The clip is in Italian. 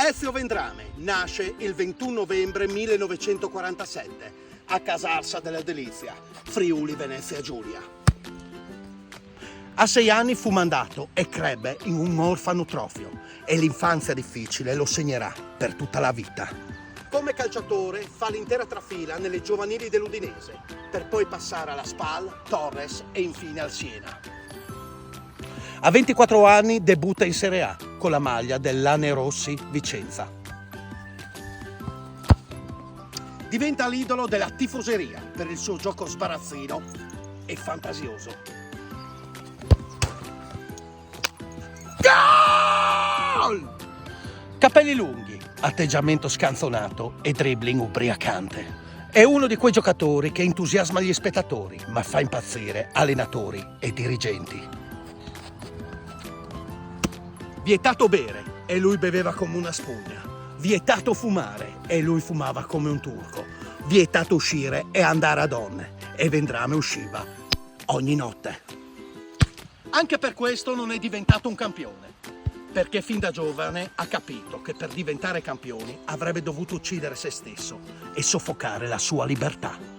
Ezio Vendrame nasce il 21 novembre 1947 a Casarsa della Delizia, Friuli Venezia Giulia. A 6 anni fu mandato e crebbe in un orfanotrofio e l'infanzia difficile lo segnerà per tutta la vita. Come calciatore fa l'intera trafila nelle giovanili dell'Udinese, per poi passare alla Spal, Torres e infine al Siena. A 24 anni debutta in Serie A con la maglia dell'Anerossi Vicenza. Diventa l'idolo della tifoseria per il suo gioco sbarazzino e fantasioso. Gol! Capelli lunghi, atteggiamento scanzonato e dribbling ubriacante. È uno di quei giocatori che entusiasma gli spettatori, ma fa impazzire allenatori e dirigenti. Vietato bere e lui beveva come una spugna. Vietato fumare e lui fumava come un turco. Vietato uscire e andare a donne e Vendrame usciva ogni notte. Anche per questo non è diventato un campione, perché fin da giovane ha capito che per diventare campioni avrebbe dovuto uccidere se stesso e soffocare la sua libertà.